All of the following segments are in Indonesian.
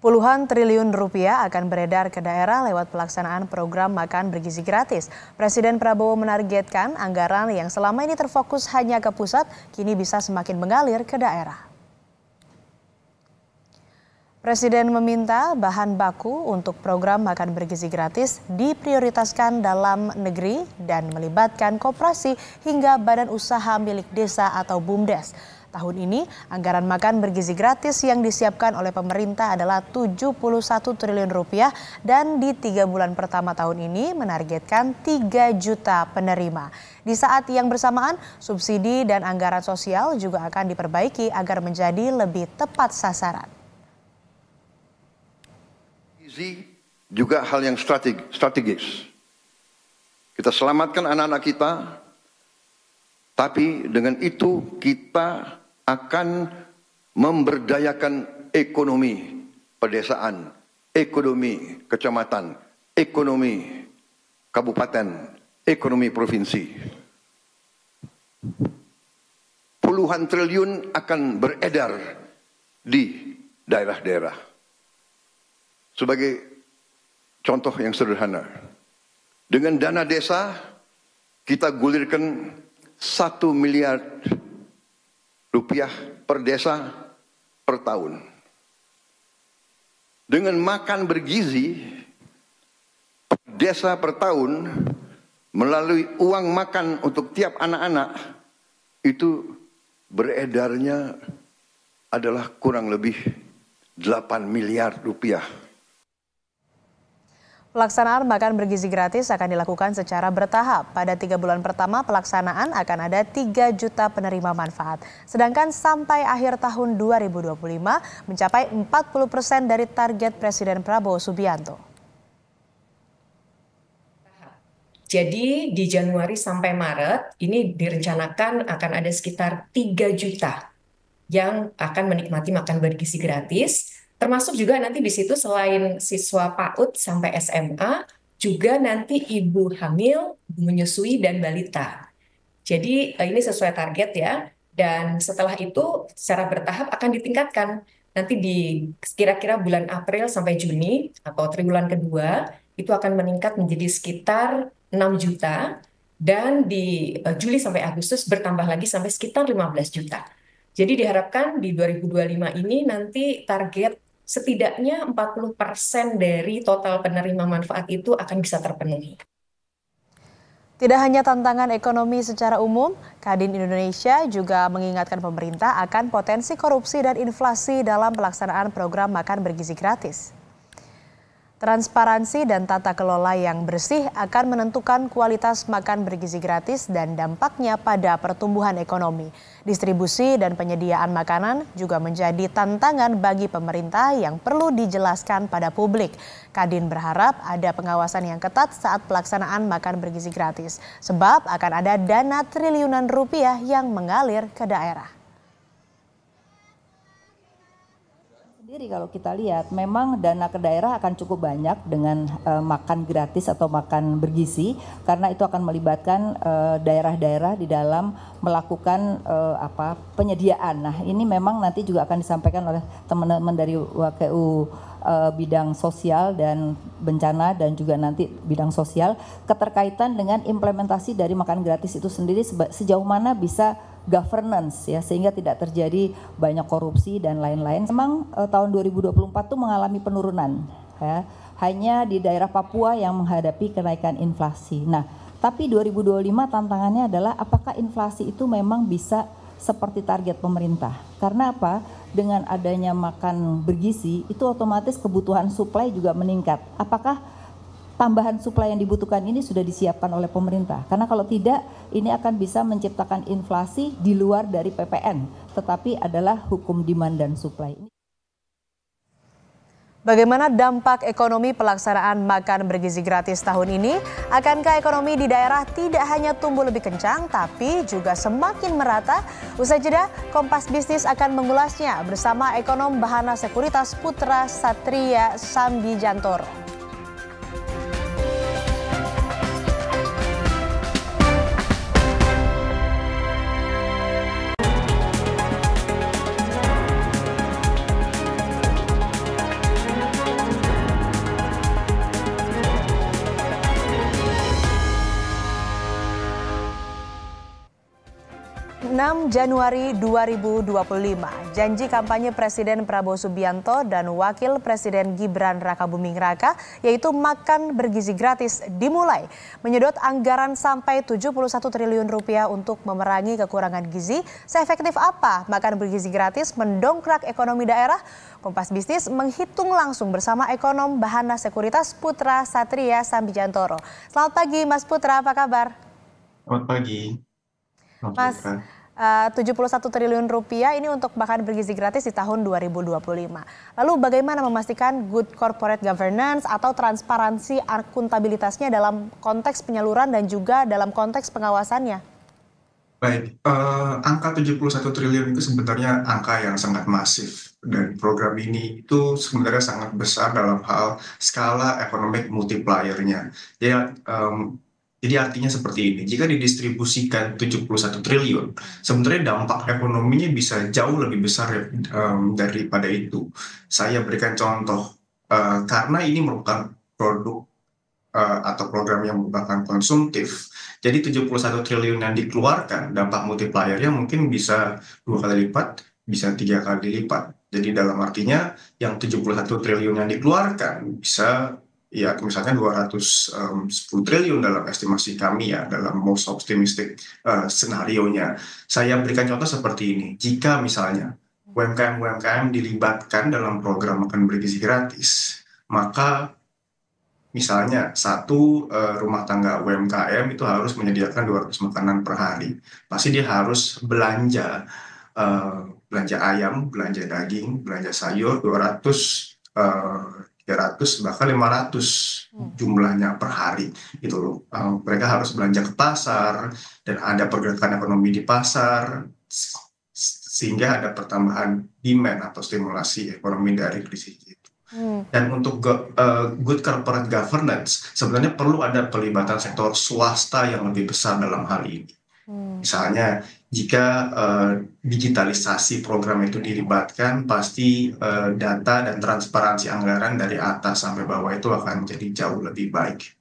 Puluhan triliun rupiah akan beredar ke daerah lewat pelaksanaan program makan bergizi gratis. Presiden Prabowo menargetkan anggaran yang selama ini terfokus hanya ke pusat, kini bisa semakin mengalir ke daerah. Presiden meminta bahan baku untuk program makan bergizi gratis diprioritaskan dalam negeri dan melibatkan koperasi hingga badan usaha milik desa atau BUMDes. Tahun ini, anggaran makan bergizi gratis yang disiapkan oleh pemerintah adalah 71 triliun rupiah dan di 3 bulan pertama tahun ini menargetkan 3 juta penerima. Di saat yang bersamaan, subsidi dan anggaran sosial juga akan diperbaiki agar menjadi lebih tepat sasaran. Gizi juga hal yang strategis. Kita selamatkan anak-anak kita, tapi dengan itu kita akan memberdayakan ekonomi pedesaan, ekonomi kecamatan, ekonomi kabupaten, ekonomi provinsi. Puluhan triliun akan beredar di daerah-daerah. Sebagai contoh yang sederhana, dengan dana desa kita gulirkan 1 miliar rupiah per desa per tahun. Dengan makan bergizi per desa per tahun melalui uang makan untuk tiap anak-anak itu beredarnya adalah kurang lebih 8 miliar rupiah. Pelaksanaan makan bergizi gratis akan dilakukan secara bertahap. Pada 3 bulan pertama pelaksanaan akan ada 3 juta penerima manfaat. Sedangkan sampai akhir tahun 2025 mencapai 40% dari target Presiden Prabowo Subianto. Jadi di Januari sampai Maret ini direncanakan akan ada sekitar 3 juta yang akan menikmati makan bergizi gratis. Termasuk juga nanti di situ selain siswa PAUD sampai SMA, juga nanti ibu hamil, menyusui, dan balita. Jadi ini sesuai target ya. Dan setelah itu secara bertahap akan ditingkatkan. Nanti di kira-kira bulan April sampai Juni atau triwulan kedua, itu akan meningkat menjadi sekitar 6 juta. Dan di Juli sampai Agustus bertambah lagi sampai sekitar 15 juta. Jadi diharapkan di 2025 ini nanti target setidaknya 40% dari total penerima manfaat itu akan bisa terpenuhi. Tidak hanya tantangan ekonomi secara umum, Kadin Indonesia juga mengingatkan pemerintah akan potensi korupsi dan inflasi dalam pelaksanaan program makan bergizi gratis. Transparansi dan tata kelola yang bersih akan menentukan kualitas makan bergizi gratis dan dampaknya pada pertumbuhan ekonomi. Distribusi dan penyediaan makanan juga menjadi tantangan bagi pemerintah yang perlu dijelaskan pada publik. Kadin berharap ada pengawasan yang ketat saat pelaksanaan makan bergizi gratis, sebab akan ada dana triliunan rupiah yang mengalir ke daerah. Kalau kita lihat memang dana ke daerah akan cukup banyak dengan makan gratis atau makan bergizi, karena itu akan melibatkan daerah-daerah di dalam melakukan penyediaan. Nah, ini memang nanti juga akan disampaikan oleh teman-teman dari WKU bidang sosial dan bencana dan juga nanti bidang sosial keterkaitan dengan implementasi dari makan gratis itu sendiri sejauh mana bisa governance ya, sehingga tidak terjadi banyak korupsi dan lain-lain. Memang tahun 2024 itu mengalami penurunan ya, hanya di daerah Papua yang menghadapi kenaikan inflasi. Nah, tapi 2025 tantangannya adalah apakah inflasi itu memang bisa seperti target pemerintah. Karena apa? Dengan adanya makan bergizi itu otomatis kebutuhan suplai juga meningkat. Apakah tambahan suplai yang dibutuhkan ini sudah disiapkan oleh pemerintah? Karena kalau tidak, ini akan bisa menciptakan inflasi di luar dari PPN, tetapi adalah hukum demand dan supply. Bagaimana dampak ekonomi pelaksanaan makan bergizi gratis tahun ini? Akankah ekonomi di daerah tidak hanya tumbuh lebih kencang, tapi juga semakin merata? Usai jeda, Kompas Bisnis akan mengulasnya bersama ekonom Bahana Sekuritas Putra Satria Sambijantoro. 6 Januari 2025, janji kampanye Presiden Prabowo Subianto dan Wakil Presiden Gibran Rakabuming Raka yaitu makan bergizi gratis dimulai. Menyedot anggaran sampai 71 triliun rupiah untuk memerangi kekurangan gizi. Seefektif apa makan bergizi gratis mendongkrak ekonomi daerah? Kompas Bisnis menghitung langsung bersama ekonom Bahana Sekuritas Putra Satria Sambijantoro. Selamat pagi Mas Putra, apa kabar? Selamat pagi, Mas, 71 triliun rupiah ini untuk makan bergizi gratis di tahun 2025. Lalu bagaimana memastikan good corporate governance atau transparansi akuntabilitasnya dalam konteks penyaluran dan juga dalam konteks pengawasannya? Baik, angka 71 triliun itu sebenarnya angka yang sangat masif. Dan program ini itu sebenarnya sangat besar dalam hal skala economic multiplier-nya. Jadi artinya seperti ini, jika didistribusikan 71 triliun, sebenarnya dampak ekonominya bisa jauh lebih besar daripada itu. Saya berikan contoh, karena ini merupakan produk atau program yang merupakan konsumtif, jadi 71 triliun yang dikeluarkan, dampak multiplier-nya mungkin bisa 2 kali lipat, bisa 3 kali lipat. Jadi dalam artinya yang 71 triliun yang dikeluarkan bisa ya misalnya 210 triliun dalam estimasi kami ya, dalam most optimistic scenario-nya. Saya berikan contoh seperti ini, jika misalnya UMKM dilibatkan dalam program makan bergizi gratis, maka misalnya satu rumah tangga UMKM itu harus menyediakan 200 makanan per hari. Pasti dia harus belanja ayam, belanja daging, belanja sayur, 200, 300 bahkan 500 jumlahnya per hari gitu loh. Mereka harus belanja ke pasar dan ada pergerakan ekonomi di pasar sehingga ada pertambahan demand atau stimulasi ekonomi dari krisis itu. Dan untuk good corporate governance sebenarnya perlu ada pelibatan sektor swasta yang lebih besar dalam hal ini. Misalnya jika digitalisasi program itu dilibatkan, pasti data dan transparansi anggaran dari atas sampai bawah itu akan menjadi jauh lebih baik.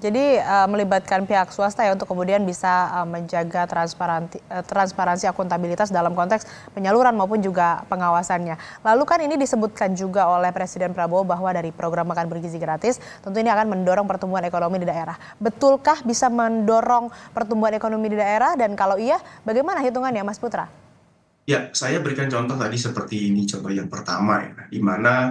Jadi melibatkan pihak swasta ya untuk kemudian bisa menjaga transparansi akuntabilitas dalam konteks penyaluran maupun juga pengawasannya. Lalu kan ini disebutkan juga oleh Presiden Prabowo bahwa dari program makan bergizi gratis tentu ini akan mendorong pertumbuhan ekonomi di daerah. Betulkah bisa mendorong pertumbuhan ekonomi di daerah, dan kalau iya bagaimana hitungannya Mas Putra? Ya, saya berikan contoh tadi seperti ini, contoh yang pertama ya, di mana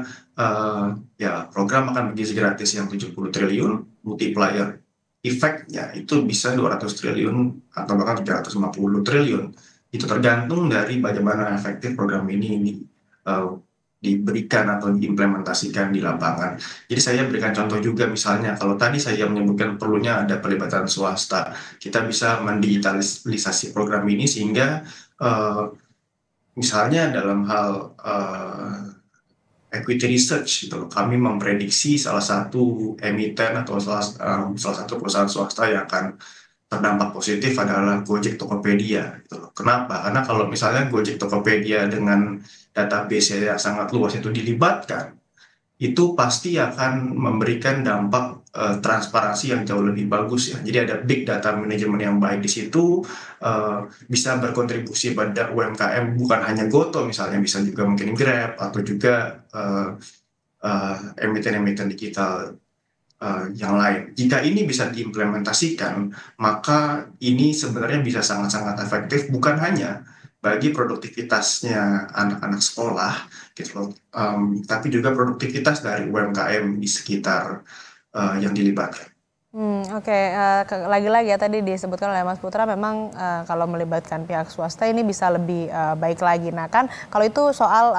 ya program makan bergizi gratis yang 70 triliun, multiplier efeknya itu bisa 200 triliun atau bahkan 350 triliun. Itu tergantung dari bagaimana efektif program ini diberikan atau diimplementasikan di lapangan. Jadi saya berikan contoh juga, misalnya kalau tadi saya menyebutkan perlunya ada pelibatan swasta, kita bisa mendigitalisasi program ini sehingga misalnya dalam hal equity research gitu, kami memprediksi salah satu emiten atau salah satu perusahaan swasta yang akan terdampak positif adalah Gojek Tokopedia gitu. Kenapa? Karena kalau misalnya Gojek Tokopedia dengan database yang sangat luas itu dilibatkan, itu pasti akan memberikan dampak transparansi yang jauh lebih bagus ya. Jadi ada big data management yang baik di situ, bisa berkontribusi pada UMKM, bukan hanya Goto misalnya, bisa juga mungkin Grab atau juga emiten-emiten digital yang lain. Jika ini bisa diimplementasikan, maka ini sebenarnya bisa sangat-sangat efektif, bukan hanya bagi produktivitasnya anak-anak sekolah, gitu loh, tapi juga produktivitas dari UMKM di sekitar yang dilibatkan. Oke, lagi-lagi ya tadi disebutkan oleh Mas Putra, memang kalau melibatkan pihak swasta ini bisa lebih baik lagi. Nah kan kalau itu soal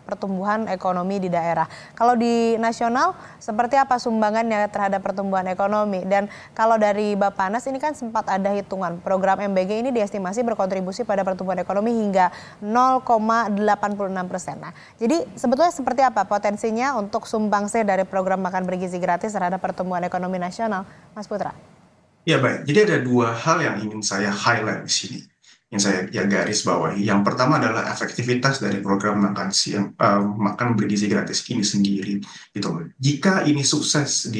pertumbuhan ekonomi di daerah. Kalau di nasional seperti apa sumbangannya terhadap pertumbuhan ekonomi? Dan kalau dari Bappenas ini kan sempat ada hitungan program MBG ini diestimasi berkontribusi pada pertumbuhan ekonomi hingga 0,86%. Nah, jadi sebetulnya seperti apa potensinya untuk sumbangsih dari program makan bergizi gratis terhadap pertumbuhan ekonomi nasional, Mas Putra? Ya baik, jadi ada dua hal yang ingin saya highlight di sini, yang saya garis bawahi. Yang pertama adalah efektivitas dari program makan bergizi gratis ini sendiri gitu. Jika ini sukses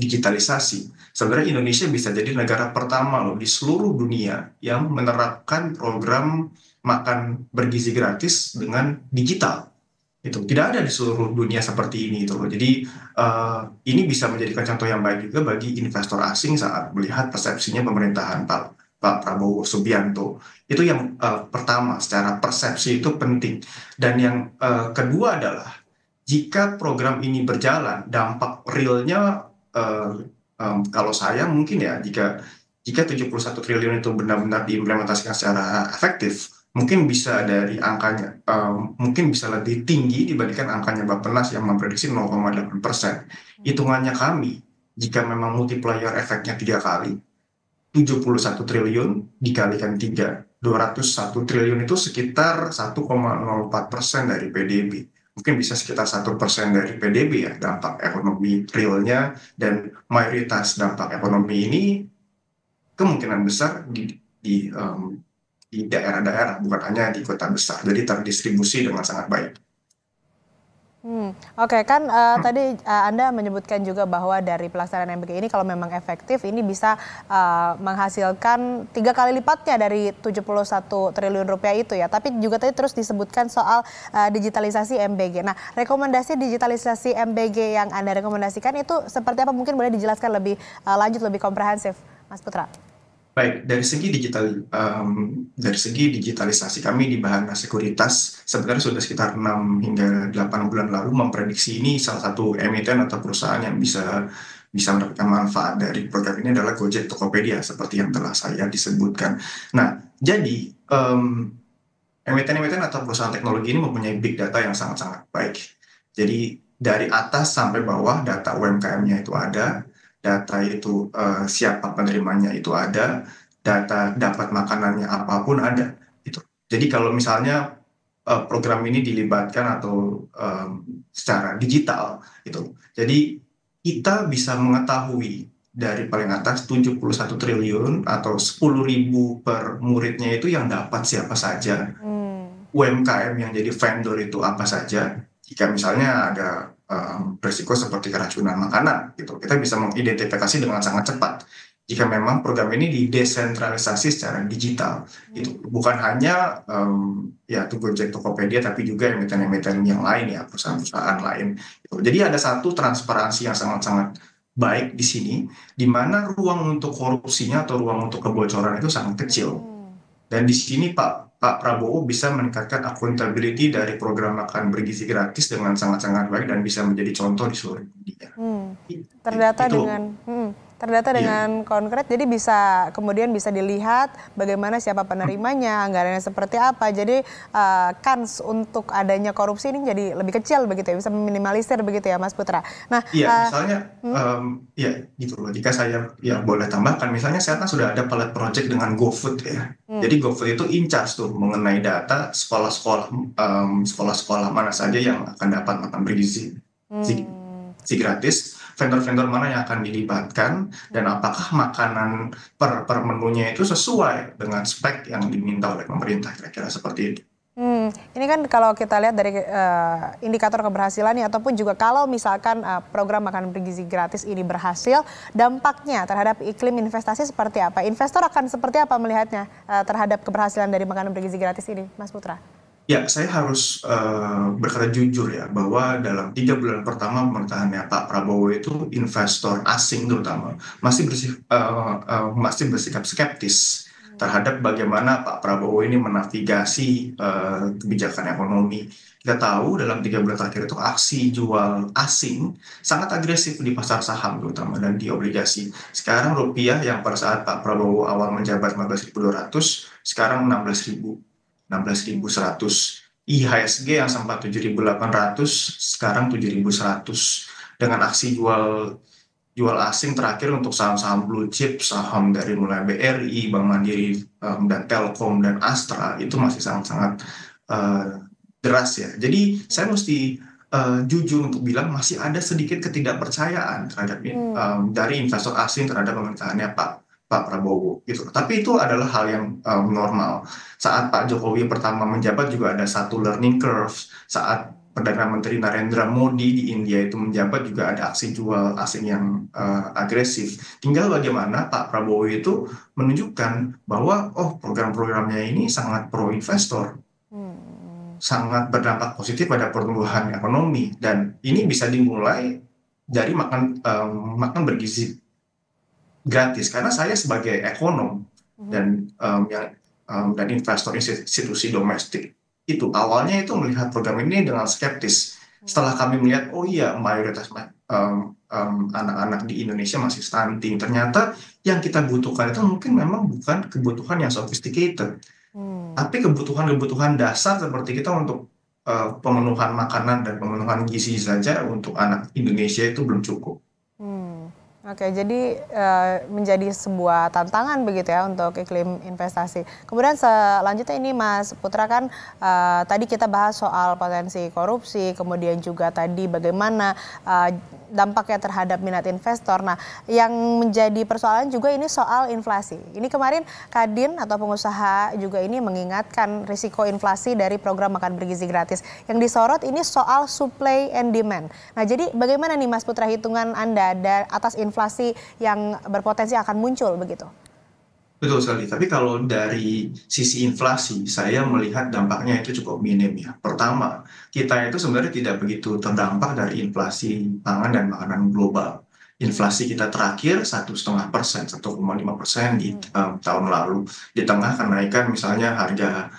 digitalisasi. Sebenarnya Indonesia bisa jadi negara pertama loh di seluruh dunia yang menerapkan program makan bergizi gratis dengan digital. Itu tidak ada di seluruh dunia seperti ini itu loh. Jadi ini bisa menjadikan contoh yang baik juga bagi investor asing saat melihat persepsinya pemerintahan Pak Prabowo Subianto. Itu yang pertama, secara persepsi itu penting. Dan yang kedua adalah jika program ini berjalan, dampak realnya kalau saya mungkin ya jika 71 triliun itu benar-benar diimplementasikan secara efektif, mungkin bisa dari angkanya, mungkin bisa lebih tinggi dibandingkan angkanya Bappenas yang memprediksi 0,8%. Hitungannya kami, jika memang multiplier efeknya 3 kali, 71 triliun dikalikan 3, 201 triliun itu sekitar 1,04% dari PDB. Mungkin bisa sekitar 1% dari PDB ya dampak ekonomi realnya, dan mayoritas dampak ekonomi ini kemungkinan besar di daerah-daerah, bukan hanya di kota besar. Jadi terdistribusi dengan sangat baik. Oke, kan tadi Anda menyebutkan juga bahwa dari pelaksanaan MBG ini kalau memang efektif ini bisa menghasilkan 3 kali lipatnya dari 71 triliun rupiah itu ya. Tapi juga tadi terus disebutkan soal digitalisasi MBG. Nah, rekomendasi digitalisasi MBG yang Anda rekomendasikan itu seperti apa? Mungkin boleh dijelaskan lebih lanjut, lebih komprehensif, Mas Putra. Baik, dari segi digitalisasi kami di Bahana Sekuritas sebenarnya sudah sekitar 6 hingga 8 bulan lalu memprediksi ini salah satu emiten atau perusahaan yang bisa mendapatkan manfaat dari program ini adalah Gojek Tokopedia seperti yang telah saya disebutkan. Nah, jadi emiten-emiten atau perusahaan teknologi ini mempunyai big data yang sangat-sangat baik. Jadi dari atas sampai bawah data UMKM-nya itu ada, data itu siapa penerimanya itu ada, data dapat makanannya apapun ada. Gitu. Jadi kalau misalnya program ini dilibatkan atau secara digital, gitu. Jadi kita bisa mengetahui dari paling atas 71 triliun atau 10.000 per muridnya itu yang dapat siapa saja. UMKM yang jadi vendor itu apa saja. Jika misalnya ada berisiko seperti keracunan makanan, gitu, kita bisa mengidentifikasi dengan sangat cepat. Jika memang program ini didesentralisasi secara digital, gitu, bukan hanya Gojek Tokopedia, tapi juga emiten-emiten yang lain ya, perusahaan-perusahaan lain. Gitu. Jadi ada satu transparansi yang sangat-sangat baik di sini, di mana ruang untuk korupsinya atau ruang untuk kebocoran itu sangat kecil. Dan di sini Pak Prabowo bisa meningkatkan accountability dari program makan bergizi gratis dengan sangat-sangat baik dan bisa menjadi contoh di seluruh dunia. Terdata dengan konkret, jadi kemudian bisa dilihat bagaimana siapa penerimanya, anggarannya seperti apa. Jadi kans untuk adanya korupsi ini jadi lebih kecil begitu ya, bisa meminimalisir begitu ya Mas Putra. Nah, misalnya gitu loh. Jika saya boleh tambahkan, misalnya saya kan sudah ada pilot project dengan GoFood ya. Jadi GoFood itu in charge tuh mengenai data sekolah-sekolah mana saja yang akan dapat makan bergizi gratis, vendor-vendor mana yang akan dilibatkan, dan apakah makanan per menunya itu sesuai dengan spek yang diminta oleh pemerintah, kira-kira seperti itu. Ini kan kalau kita lihat dari indikator keberhasilannya ataupun juga kalau misalkan program makan bergizi gratis ini berhasil, dampaknya terhadap iklim investasi seperti apa? Investor akan seperti apa melihatnya terhadap keberhasilan dari makanan bergizi gratis ini, Mas Putra? Ya, saya harus berkata jujur ya, bahwa dalam 3 bulan pertama pemerintahannya Pak Prabowo itu investor asing terutama masih bersikap skeptis terhadap bagaimana Pak Prabowo ini menavigasi kebijakan ekonomi. Kita tahu dalam 3 bulan terakhir itu aksi jual asing sangat agresif di pasar saham terutama dan di obligasi. Sekarang rupiah yang pada saat Pak Prabowo awal menjabat 15.200, sekarang 16.100. IHSG yang sempat 7.800 sekarang 7.100, dengan aksi jual asing terakhir untuk saham-saham blue chip, saham dari mulai BRI, Bank Mandiri, dan Telkom dan Astra itu masih sangat-sangat deras ya. Jadi saya mesti jujur untuk bilang masih ada sedikit ketidakpercayaan terhadap dari investor asing terhadap pemerintahannya Pak Prabowo gitu. Tapi itu adalah hal yang normal. Saat Pak Jokowi pertama menjabat juga ada satu learning curve. Saat Perdana Menteri Narendra Modi di India itu menjabat juga ada aksi jual asing yang agresif. Tinggal bagaimana Pak Prabowo itu menunjukkan bahwa program-programnya ini sangat pro investor, sangat berdampak positif pada pertumbuhan ekonomi, dan ini bisa dimulai dari makan bergizi gratis. Karena saya sebagai ekonom dan dan investor institusi domestik itu awalnya itu melihat program ini dengan skeptis. Setelah kami melihat, oh iya, mayoritas anak-anak di Indonesia masih stunting. Ternyata yang kita butuhkan itu mungkin memang bukan kebutuhan yang sophisticated, tapi kebutuhan-kebutuhan dasar seperti kita untuk pemenuhan makanan dan pemenuhan gizi saja untuk anak Indonesia itu belum cukup. Oke, jadi menjadi sebuah tantangan begitu ya untuk iklim investasi. Kemudian selanjutnya ini Mas Putra kan tadi kita bahas soal potensi korupsi, kemudian juga tadi bagaimana dampaknya terhadap minat investor. Nah, yang menjadi persoalan juga ini soal inflasi. Ini kemarin Kadin atau pengusaha juga ini mengingatkan risiko inflasi dari program makan bergizi gratis. Yang disorot ini soal supply and demand. Nah, jadi bagaimana nih Mas Putra hitungan Anda atas inflasi yang berpotensi akan muncul begitu? Betul sekali, tapi kalau dari sisi inflasi, saya melihat dampaknya itu cukup minim ya. Pertama, kita itu sebenarnya tidak begitu terdampak dari inflasi pangan dan makanan global. Inflasi kita terakhir 1,5%, 1,5% di tahun lalu. Di tengah kenaikan misalnya harga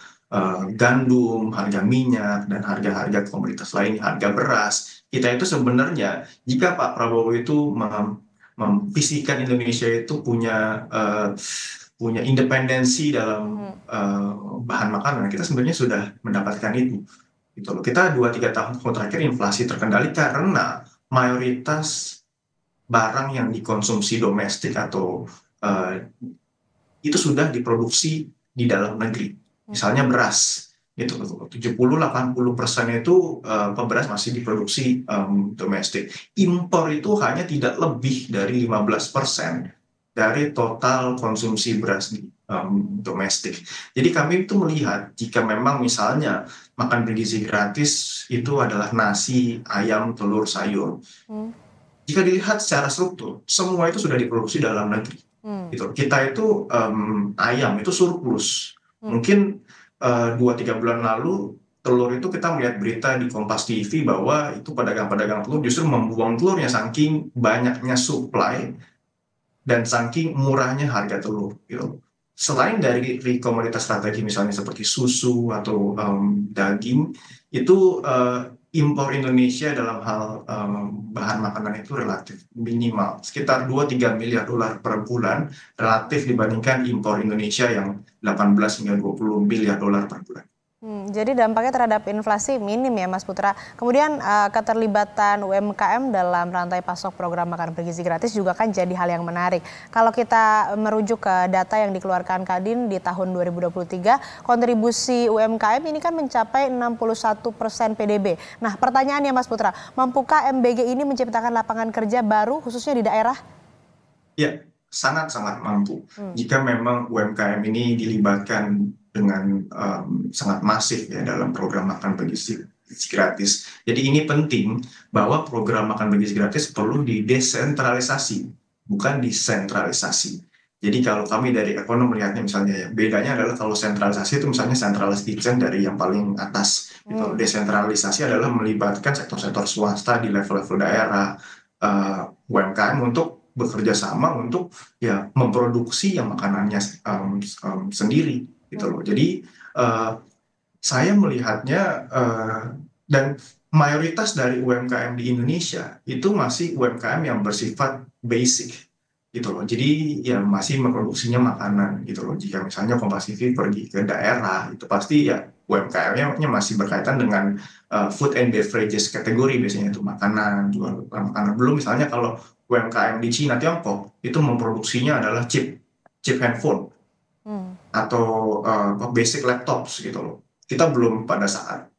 gandum, harga minyak, dan harga-harga komoditas lain, harga beras. Kita itu sebenarnya, jika Pak Prabowo itu memvisikan Indonesia itu punya independensi dalam bahan makanan, kita sebenarnya sudah mendapatkan itu. Gitu loh. Kita 2-3 tahun terakhir inflasi terkendali karena mayoritas barang yang dikonsumsi domestik atau itu sudah diproduksi di dalam negeri. Misalnya beras, gitu, 70-80% itu beras masih diproduksi domestik. Impor itu hanya tidak lebih dari 15% dari total konsumsi beras di domestik. Jadi kami itu melihat jika memang misalnya makan bergizi gratis itu adalah nasi, ayam, telur, sayur. Jika dilihat secara struktur, semua itu sudah diproduksi dalam negeri. Gitu. Kita itu ayam itu surplus. Mungkin 2-3 bulan lalu telur itu kita melihat berita di Kompas TV bahwa itu pedagang-pedagang telur justru membuang telurnya saking banyaknya supply dan saking murahnya harga telur. Gitu. Selain dari komoditas strategi misalnya seperti susu atau daging, itu impor Indonesia dalam hal bahan makanan itu relatif minimal, sekitar 2-3 miliar dolar per bulan, relatif dibandingkan impor Indonesia yang 18 hingga 20 miliar dolar per bulan. Jadi dampaknya terhadap inflasi minim ya Mas Putra. Kemudian keterlibatan UMKM dalam rantai pasok program makan bergizi gratis juga kan jadi hal yang menarik. Kalau kita merujuk ke data yang dikeluarkan Kadin di tahun 2023, kontribusi UMKM ini kan mencapai 61% PDB. Nah, pertanyaannya Mas Putra, mampukah MBG ini menciptakan lapangan kerja baru khususnya di daerah? Ya, sangat-sangat mampu. Jika memang UMKM ini dilibatkan dengan sangat masif ya dalam program makan bergizi gratis. Jadi ini penting bahwa program makan bergizi gratis perlu didesentralisasi, bukan disentralisasi. Jadi kalau kami dari ekonom melihatnya misalnya ya, bedanya adalah kalau sentralisasi itu misalnya centralization dari yang paling atas. Gitu. Desentralisasi adalah melibatkan sektor-sektor swasta di level-level daerah, UMKM untuk bekerja sama untuk ya memproduksi yang makanannya sendiri. Gitu loh. Jadi saya melihatnya dan mayoritas dari UMKM di Indonesia itu masih UMKM yang bersifat basic gitu loh. Jadi ya masih memproduksinya makanan gitu loh. Jika misalnya Kompas TV pergi ke daerah itu pasti ya UMKM-nya masih berkaitan dengan food and beverages kategori, biasanya itu makanan, jual makanan. Belum misalnya kalau UMKM di Cina, Tiongkok itu memproduksinya adalah chip handphone. Atau basic laptops gitu loh. Kita belum pada saat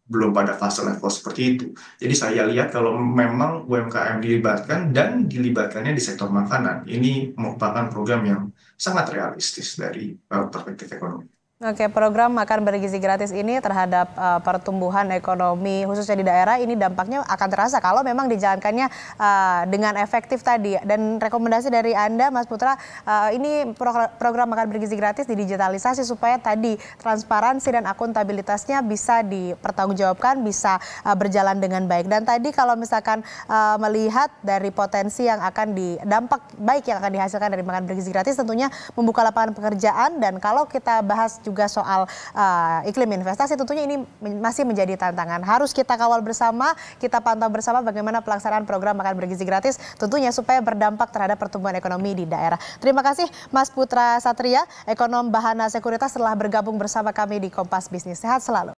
belum pada fase level seperti itu. Jadi saya lihat kalau memang UMKM dilibatkan dan dilibatkannya di sektor makanan, ini merupakan program yang sangat realistis dari perspektif ekonomi. Oke, program makan bergizi gratis ini terhadap pertumbuhan ekonomi khususnya di daerah ini dampaknya akan terasa kalau memang dijalankannya dengan efektif tadi. Dan rekomendasi dari Anda, Mas Putra, ini program makan bergizi gratis didigitalisasi supaya tadi transparansi dan akuntabilitasnya bisa dipertanggungjawabkan, bisa berjalan dengan baik. Dan tadi kalau misalkan melihat dari potensi yang akan dampak baik yang akan dihasilkan dari makan bergizi gratis, tentunya membuka lapangan pekerjaan. Dan kalau kita bahas juga soal iklim investasi, tentunya ini masih menjadi tantangan. Harus kita kawal bersama, kita pantau bersama bagaimana pelaksanaan program makan bergizi gratis, tentunya supaya berdampak terhadap pertumbuhan ekonomi di daerah. Terima kasih Mas Putra Satria, ekonom Bahana Sekuritas, telah bergabung bersama kami di Kompas Bisnis. Sehat selalu.